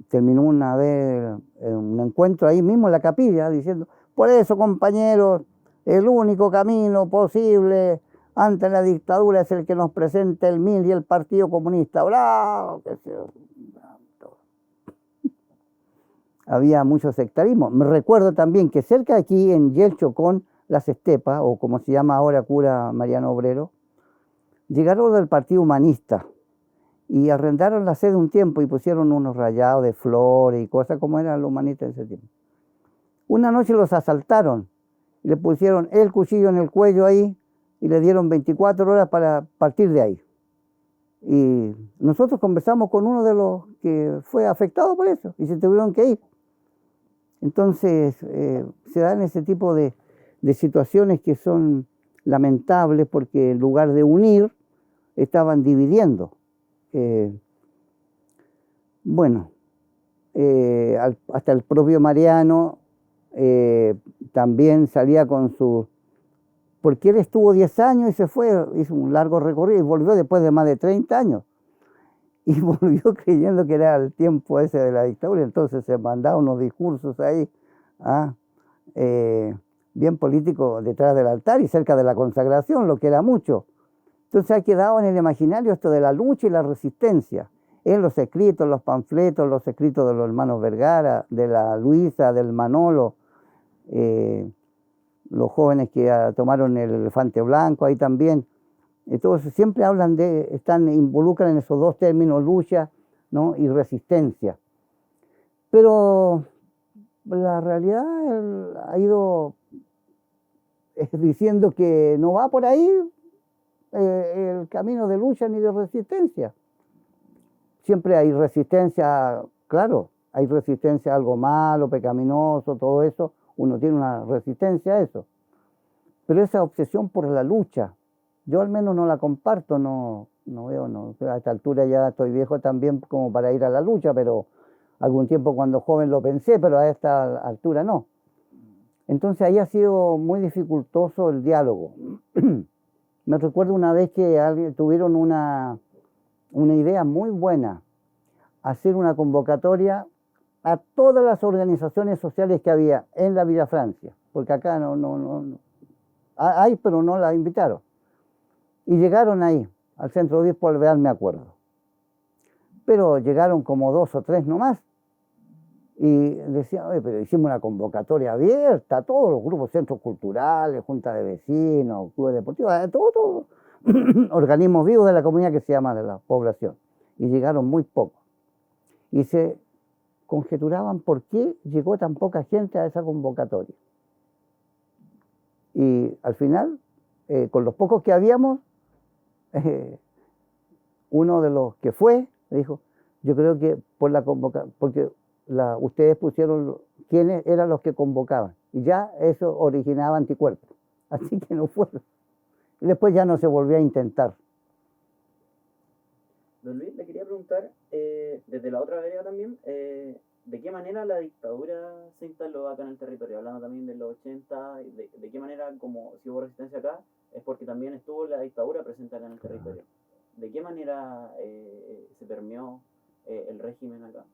Speaker 2: terminó una vez un encuentro ahí mismo en la capilla, diciendo, por eso, compañeros, el único camino posible ante la dictadura es el que nos presenta el MIL y el Partido Comunista. ¡Bravo! Había mucho sectarismo. Me recuerdo también que cerca de aquí, en Yelchocón, Las Estepas, o como se llama ahora Cura Mariano Obrero, llegaron del Partido Humanista y arrendaron la sede un tiempo y pusieron unos rayados de flores y cosas como eran los humanistas en ese tiempo. Una noche los asaltaron y le pusieron el cuchillo en el cuello ahí y le dieron 24 horas para partir de ahí. Y nosotros conversamos con uno de los que fue afectado por eso y se tuvieron que ir. Entonces se dan ese tipo de situaciones que son lamentables, porque en lugar de unir, estaban dividiendo. Hasta el propio Mariano también salía con su... Porque él estuvo 10 años y se fue, hizo un largo recorrido y volvió después de más de 30 años. Y volvió creyendo que era el tiempo ese de la dictadura, entonces se mandaba unos discursos ahí, bien políticos, detrás del altar y cerca de la consagración, lo que era mucho. Entonces ha quedado en el imaginario esto de la lucha y la resistencia, en los escritos, los panfletos, los escritos de los hermanos Vergara, de la Luisa, del Manolo, los jóvenes que tomaron el elefante blanco, ahí también. Entonces siempre hablan involucran en esos dos términos, lucha, ¿no? y resistencia. Pero la realidad ha ido diciendo que no va por ahí el camino de lucha ni de resistencia. Siempre hay resistencia, claro, hay resistencia a algo malo, pecaminoso, todo eso, uno tiene una resistencia a eso. Pero esa obsesión por la lucha, yo al menos no la comparto, no veo, a esta altura ya estoy viejo también como para ir a la lucha, pero algún tiempo cuando joven lo pensé, pero a esta altura no. Entonces ahí ha sido muy dificultoso el diálogo. Me recuerdo una vez que tuvieron una idea muy buena, hacer una convocatoria a todas las organizaciones sociales que había en la Villa Francia, porque acá no hay, pero no la invitaron. Y llegaron ahí, al Centro Obispo Alvear, me acuerdo. Pero llegaron como 2 o 3 nomás. Y decían, oye, pero hicimos una convocatoria abierta a todos los grupos, centros culturales, juntas de vecinos, clubes deportivos, todo. Organismos vivos de la comunidad que se llama de la población. Y llegaron muy pocos. Y se conjeturaban por qué llegó tan poca gente a esa convocatoria. Y al final con los pocos que habíamos, uno de los que fue, dijo, yo creo que por la convocación, porque ustedes pusieron quiénes eran los que convocaban, y ya eso originaba anticuerpos, así que no fueron. Y después ya no se volvió a intentar.
Speaker 1: Don Luis, le quería preguntar, desde la otra vereda también, ¿de qué manera la dictadura se instaló acá en el territorio? Hablando también de los 80, ¿de qué manera, como si hubo resistencia acá, es porque también estuvo la dictadura presente acá en el territorio? ¿De qué manera se permeó el régimen acá?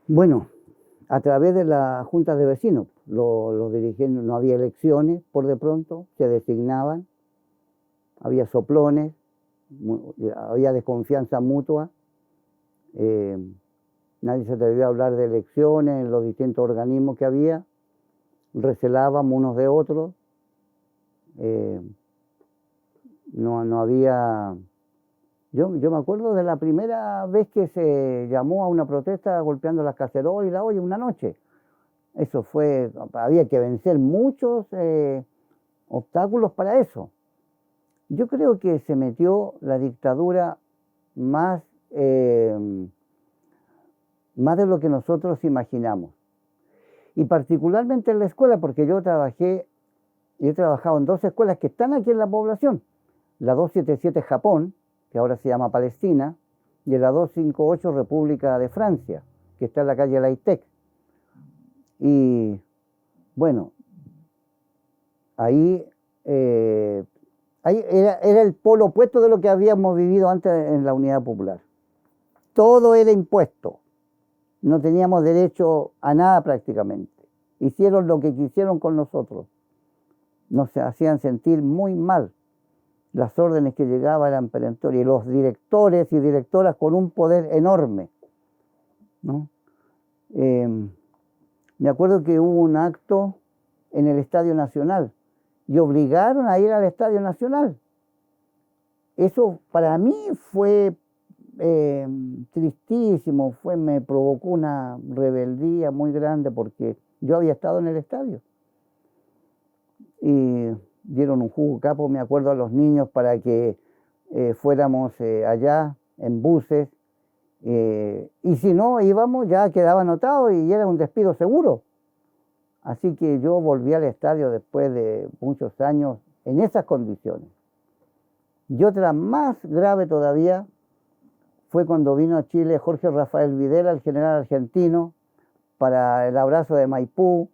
Speaker 2: Bueno, a través de la Junta de Vecinos, los dirigentes, no había elecciones por de pronto, se designaban, había soplones, había desconfianza mutua, nadie se atrevía a hablar de elecciones en los distintos organismos que había, recelábamos unos de otros, no había... Yo me acuerdo de la primera vez que se llamó a una protesta golpeando las cacerolas y la olla una noche. Eso fue, había que vencer muchos obstáculos para eso. Yo creo que se metió la dictadura más de lo que nosotros imaginamos. Y particularmente en la escuela, porque yo he trabajado en dos escuelas que están aquí en la población. La 277 Japón, que ahora se llama Palestina, y la 258 República de Francia, que está en la calle Laitec. Y bueno, ahí era el polo opuesto de lo que habíamos vivido antes en la Unidad Popular. Todo era impuesto, no teníamos derecho a nada prácticamente. Hicieron lo que quisieron con nosotros, nos hacían sentir muy mal. Las órdenes que llegaban eran perentorias, y los directores y directoras con un poder enorme, ¿no? Me acuerdo que hubo un acto en el Estadio Nacional y obligaron a ir al Estadio Nacional. Eso para mí fue tristísimo, me provocó una rebeldía muy grande porque yo había estado en el estadio. Y dieron un jugo capo, me acuerdo, a los niños para que fuéramos allá en buses, y si no íbamos ya quedaba anotado y era un despido seguro. Así que yo volví al estadio después de muchos años en esas condiciones. Y otra más grave todavía fue cuando vino a Chile Jorge Rafael Videla, el general argentino, para el abrazo de Maipú,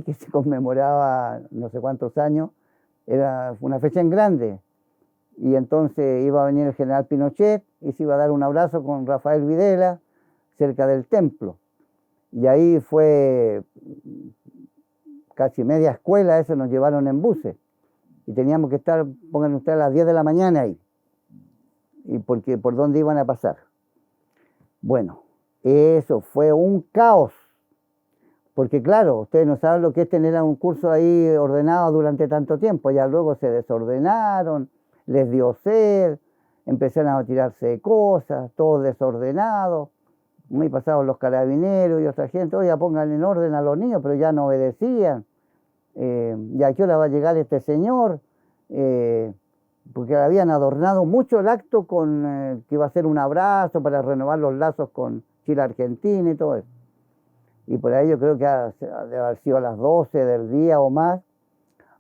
Speaker 2: que se conmemoraba no sé cuántos años. Era una fecha en grande, y entonces iba a venir el general Pinochet y se iba a dar un abrazo con Rafael Videla cerca del templo. Y ahí fue casi media escuela, eso nos llevaron en buses. Y teníamos que estar, pongan ustedes, a las 10 de la mañana ahí. Y porque por dónde iban a pasar. Bueno, eso fue un caos. Porque claro, ustedes no saben lo que es tener un curso ahí ordenado durante tanto tiempo. Ya luego se desordenaron, les dio sed, empezaron a tirarse cosas, todo desordenado. Muy pasados los carabineros y otra gente, oye, pongan en orden a los niños, pero ya no obedecían. ¿Y a qué hora va a llegar este señor? Porque habían adornado mucho el acto con que iba a ser un abrazo para renovar los lazos con Chile-Argentina y todo eso. Y por ahí yo creo que debe haber sido a las 12 del día o más,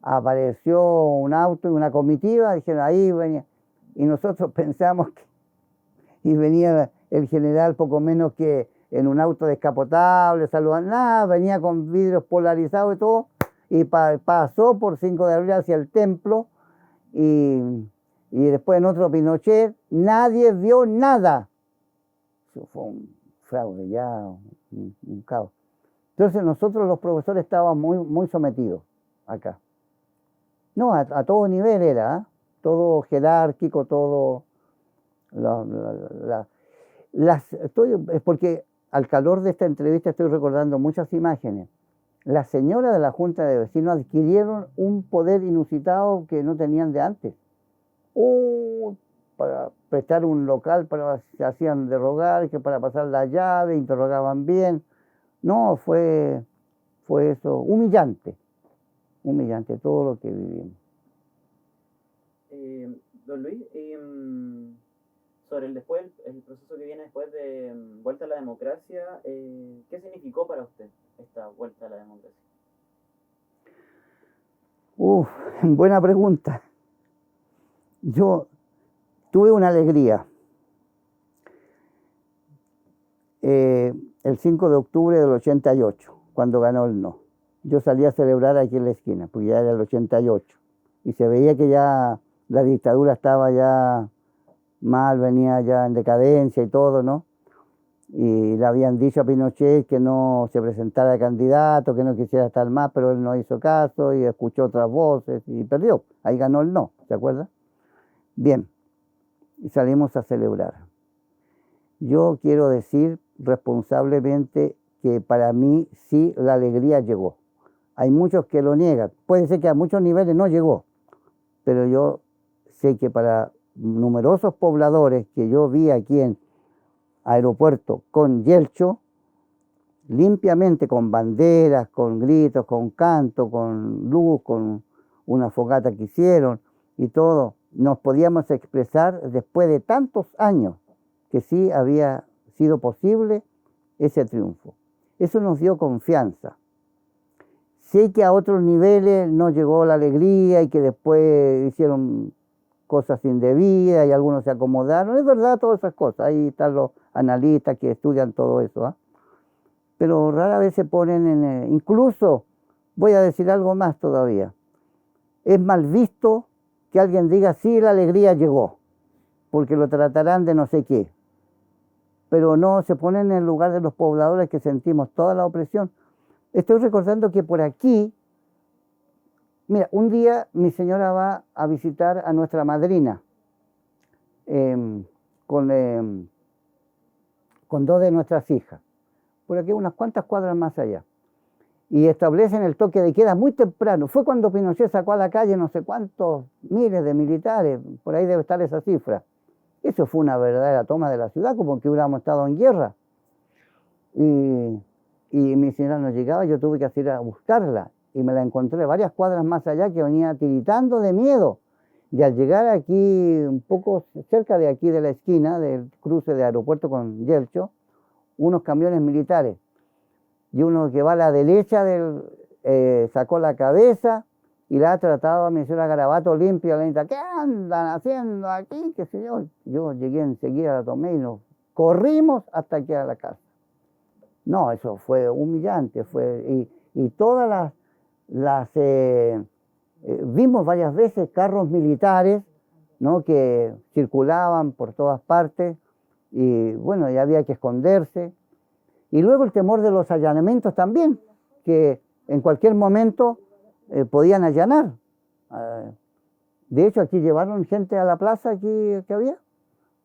Speaker 2: apareció un auto y una comitiva, dijeron, ahí venía. Y nosotros pensamos que y venía el general poco menos que en un auto descapotable, saludando, nada, venía con vidrios polarizados y todo, y pasó por 5 de abril hacia el templo, y después en otro Pinochet, nadie vio nada. Eso fue un fraude, ya un caos. Entonces nosotros los profesores estábamos muy sometidos acá. No, a todo nivel era, ¿eh? Todo jerárquico, todo... Es porque al calor de esta entrevista estoy recordando muchas imágenes. Las señoras de la Junta de Vecinos adquirieron un poder inusitado que no tenían de antes. Para prestar un local, se hacían de rogar, que para pasar la llave, interrogaban bien. No, fue eso, humillante. humillante todo lo que vivimos.
Speaker 1: Don Luis, sobre el proceso que viene después de vuelta a la democracia, ¿qué significó para usted esta vuelta a la democracia?
Speaker 2: Buena pregunta. Yo tuve una alegría. El 5 de octubre del 88, cuando ganó el no. Yo salí a celebrar aquí en la esquina, porque ya era el 88. Y se veía que ya la dictadura estaba ya mal, venía ya en decadencia y todo, ¿no? Y le habían dicho a Pinochet que no se presentara de candidato, que no quisiera estar más, pero él no hizo caso y escuchó otras voces y perdió. Ahí ganó el no, ¿se acuerda? Bien, y salimos a celebrar. Yo quiero decir responsablemente que para mí sí la alegría llegó. Hay muchos que lo niegan. Puede ser que a muchos niveles no llegó, pero yo sé que para numerosos pobladores que yo vi aquí en Aeropuerto con Yelcho, limpiamente, con banderas, con gritos, con canto, con luz, con una fogata que hicieron y todo, nos podíamos expresar después de tantos años que sí había sido posible ese triunfo. Eso nos dio confianza. Sé que a otros niveles no llegó la alegría y que después hicieron cosas indebidas y algunos se acomodaron. Es verdad, todas esas cosas. Ahí están los analistas que estudian todo eso, ¿eh? Pero rara vez se ponen en... incluso, voy a decir algo más todavía, es mal visto que alguien diga, sí, la alegría llegó, porque lo tratarán de no sé qué. Pero no se ponen en el lugar de los pobladores que sentimos toda la opresión. Estoy recordando que por aquí, mira, un día mi señora va a visitar a nuestra madrina con dos de nuestras hijas, por aquí unas cuantas cuadras más allá, y establecen el toque de queda muy temprano. Fue cuando Pinochet sacó a la calle no sé cuántos miles de militares, por ahí debe estar esa cifra. Eso fue una verdadera toma de la ciudad, como que hubiéramos estado en guerra. Y mi señora no llegaba, yo tuve que ir a buscarla y me la encontré varias cuadras más allá, que venía tiritando de miedo. Y al llegar aquí, un poco cerca de aquí de la esquina del cruce de Aeropuerto con Yelcho, unos camiones militares y uno que va a la derecha sacó la cabeza y la ha tratado a mi señora Garabato limpia, le dice, ¿qué andan haciendo aquí? ¿Qué sé yo? Yo llegué enseguida, la tomé y nos corrimos hasta aquí a la casa. No, eso fue humillante, y todas vimos varias veces carros militares, ¿no?, que circulaban por todas partes, y bueno, ya había que esconderse. Y luego el temor de los allanamientos también, que en cualquier momento podían allanar. De hecho, aquí llevaron gente a la plaza aquí que había,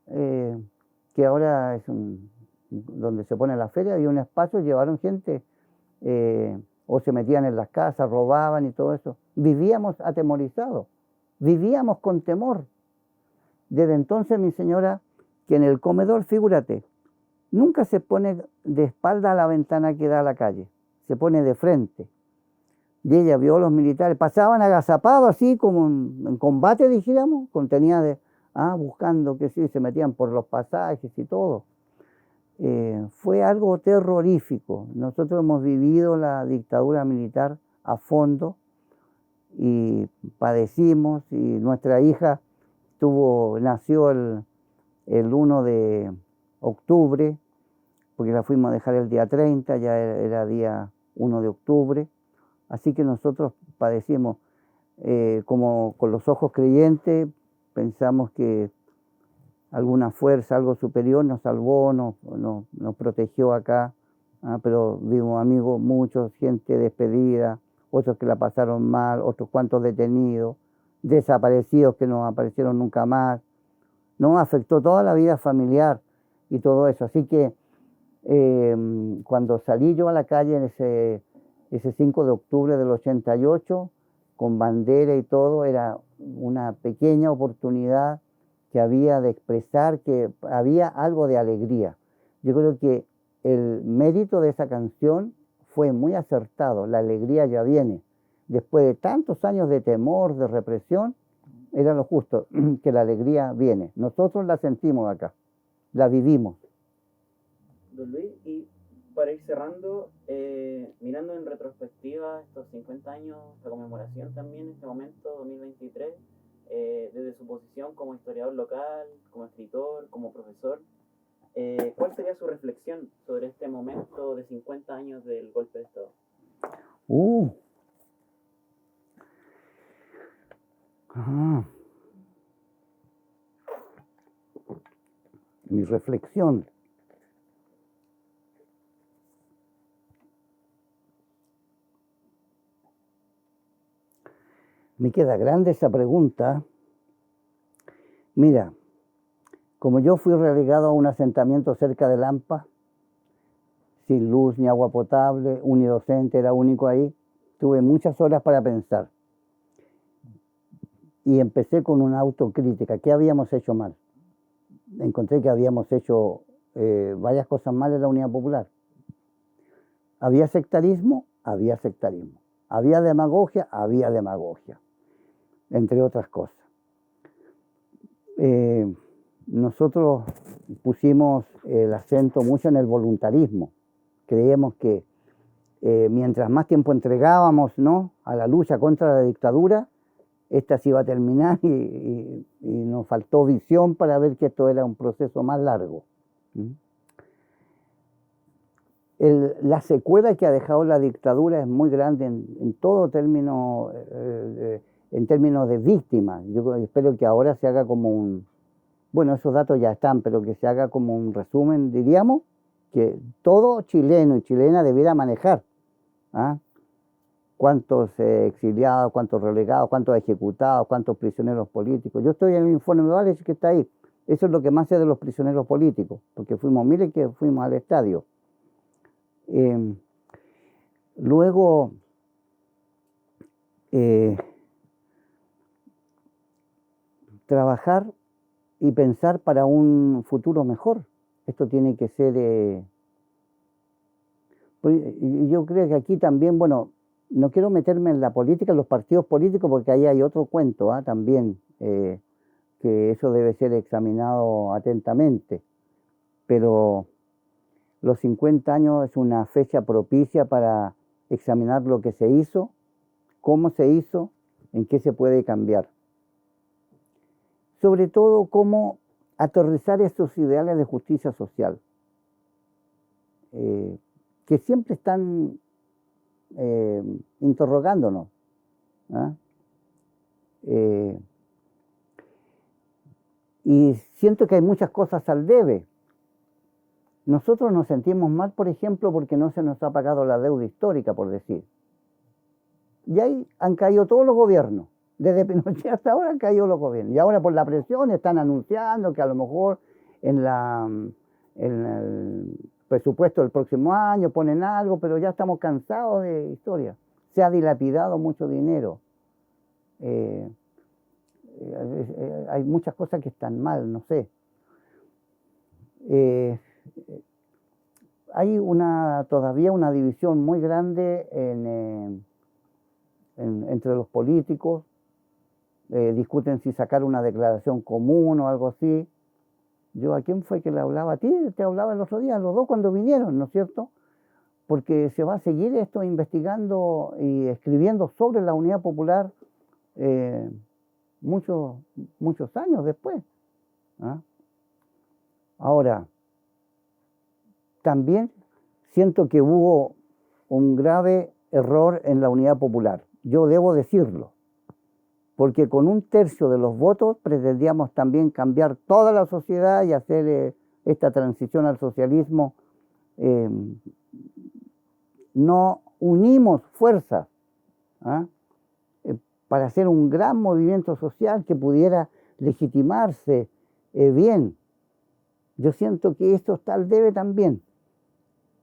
Speaker 2: que ahora es donde se pone la feria, y un espacio, llevaron gente, o se metían en las casas, robaban y todo eso. Vivíamos atemorizados, vivíamos con temor. Desde entonces mi señora, que en el comedor, figúrate, nunca se pone de espalda a la ventana que da a la calle, se pone de frente. Y ella vio a los militares, pasaban agazapados así como en combate, dijéramos, buscando que sí, se metían por los pasajes y todo. Fue algo terrorífico. Nosotros hemos vivido la dictadura militar a fondo y padecimos, y nuestra hija nació el 1 de octubre, porque la fuimos a dejar el día 30, ya era día 1 de octubre, así que nosotros padecimos, como con los ojos creyentes, pensamos que alguna fuerza, algo superior nos salvó, nos protegió acá, pero vimos amigos, muchos, gente despedida, otros que la pasaron mal, otros cuantos detenidos, desaparecidos que no aparecieron nunca más. Nos afectó toda la vida familiar y todo eso. Así que cuando salí yo a la calle en ese 5 de octubre del 88, con bandera y todo, era una pequeña oportunidad que había de expresar que había algo de alegría. Yo creo que el mérito de esa canción fue muy acertado, la alegría ya viene, después de tantos años de temor, de represión, era lo justo, que la alegría viene. Nosotros la sentimos acá, la vivimos.
Speaker 1: Don Luis, y para ir cerrando, mirando en retrospectiva estos 50 años, esta conmemoración también, este momento 2023, desde su posición como historiador local, como escritor, como profesor, ¿cuál sería su reflexión sobre este momento de 50 años del golpe de Estado?
Speaker 2: Mi reflexión. Me queda grande esa pregunta. Mira, como yo fui relegado a un asentamiento cerca de Lampa, sin luz ni agua potable, unidocente, era único ahí, tuve muchas horas para pensar. Y empecé con una autocrítica. ¿Qué habíamos hecho mal? Encontré que habíamos hecho varias cosas mal en la Unidad Popular. ¿Había sectarismo? Había sectarismo. ¿Había demagogia? Había demagogia, entre otras cosas. Nosotros pusimos el acento mucho en el voluntarismo. Creíamos que mientras más tiempo entregábamos, ¿no?, a la lucha contra la dictadura, esta se iba a terminar y nos faltó visión para ver que esto era un proceso más largo. La secuela que ha dejado la dictadura es muy grande en todo término, en términos de víctimas. Yo espero que ahora se haga como un, bueno, esos datos ya están, pero que se haga como un resumen, diríamos, que todo chileno y chilena debiera manejar. Cuántos exiliados, cuántos relegados, cuántos ejecutados, cuántos prisioneros políticos. Yo estoy en el informe Vales que está ahí. Eso es lo que más sé de los prisioneros políticos, porque fuimos miles que fuimos al estadio. Luego, trabajar y pensar para un futuro mejor. Esto tiene que ser... y yo creo que aquí también, bueno, no quiero meterme en la política, en los partidos políticos, porque ahí hay otro cuento también, que eso debe ser examinado atentamente. Pero los 50 años es una fecha propicia para examinar lo que se hizo, cómo se hizo, en qué se puede cambiar. Sobre todo, cómo aterrizar estos ideales de justicia social, que siempre están interrogándonos. Y siento que hay muchas cosas al debe. Nosotros nos sentimos mal, por ejemplo, porque no se nos ha pagado la deuda histórica, por decir. Y ahí han caído todos los gobiernos. Desde Pinochet hasta ahora han caído los gobiernos. Y ahora por la presión están anunciando que a lo mejor en el presupuesto del próximo año ponen algo, pero ya estamos cansados de historia. Se ha dilapidado mucho dinero. Hay muchas cosas que están mal, no sé. Hay todavía una división muy grande entre los políticos. Discuten si sacar una declaración común o algo así. ¿A quién fue que le hablaba? A ti, te hablaba el otro día, los dos cuando vinieron, ¿no es cierto? Porque se va a seguir esto investigando y escribiendo sobre la Unidad Popular muchos años después. Ahora, también siento que hubo un grave error en la Unidad Popular. Yo debo decirlo, porque con 1/3 de los votos pretendíamos también cambiar toda la sociedad y hacer esta transición al socialismo. No unimos fuerzas para hacer un gran movimiento social que pudiera legitimarse bien. Yo siento que esto está al debe también.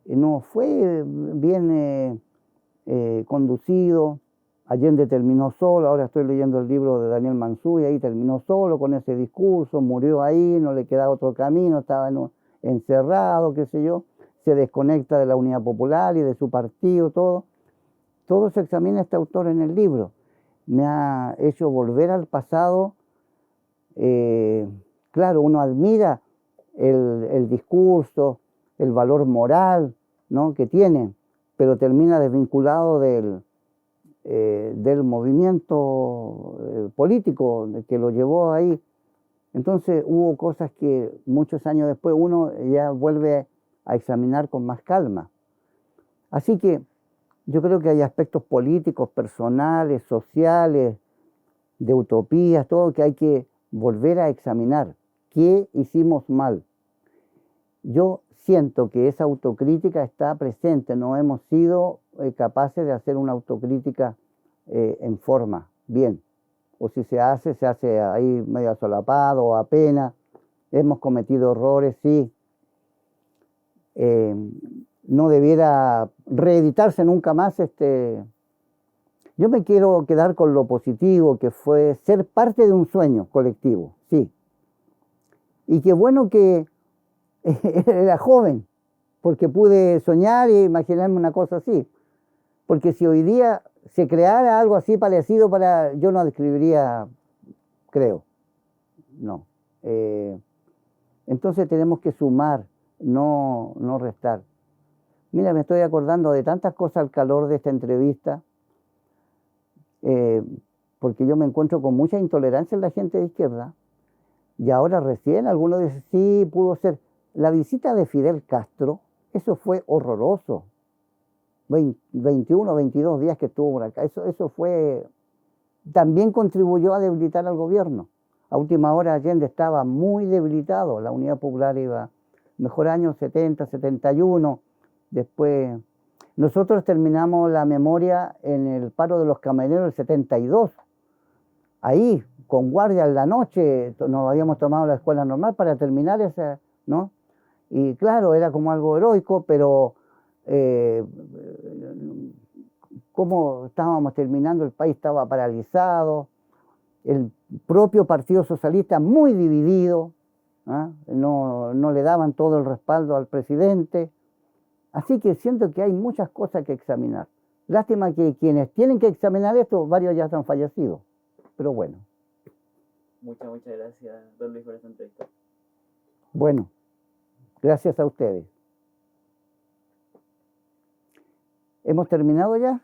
Speaker 2: No fue bien conducido. Allende terminó solo. Ahora estoy leyendo el libro de Daniel Manzú y ahí terminó solo con ese discurso, murió ahí, no le quedaba otro camino, estaba encerrado, qué sé yo, se desconecta de la Unidad Popular y de su partido, todo. Todo se examina este autor en el libro. Me ha hecho volver al pasado. Claro, uno admira el discurso, el valor moral, ¿no?, que tiene, pero termina desvinculado del movimiento político que lo llevó ahí. Entonces hubo cosas que muchos años después uno ya vuelve a examinar con más calma. Así que yo creo que hay aspectos políticos, personales, sociales, de utopías, todo que hay que volver a examinar. ¿Qué hicimos mal? Yo siento que esa autocrítica está presente, no hemos sido capaces de hacer una autocrítica en forma, bien. O si se hace ahí medio solapado o apenas. Hemos cometido errores, sí. No debiera reeditarse nunca más. Yo me quiero quedar con lo positivo, que fue ser parte de un sueño colectivo, sí. Y qué bueno que era joven, porque pude soñar e imaginarme una cosa así. Porque si hoy día se creara algo así parecido, yo no describiría, creo, no. Entonces tenemos que sumar, no restar. Mira, me estoy acordando de tantas cosas al calor de esta entrevista, porque yo me encuentro con mucha intolerancia en la gente de izquierda, y ahora recién algunos dicen, sí, pudo ser. La visita de Fidel Castro, eso fue horroroso. 21, 22 días que estuvo por acá, eso fue, también contribuyó a debilitar al gobierno. A última hora Allende estaba muy debilitado, la Unidad Popular iba, mejor años 70, 71, después nosotros terminamos la memoria en el paro de los camioneros del 72, ahí, con guardia en la noche, nos habíamos tomado la escuela normal para terminar esa, ¿no? Y claro, era como algo heroico, pero como estábamos terminando, el país estaba paralizado, el propio Partido Socialista muy dividido, ¿ah? No le daban todo el respaldo al presidente. Así que siento que hay muchas cosas que examinar. Lástima que quienes tienen que examinar esto, varios ya están fallecidos, pero bueno.
Speaker 1: Muchas gracias, don Luis, por esta entrevista.
Speaker 2: Bueno, gracias a ustedes. ¿Hemos terminado ya?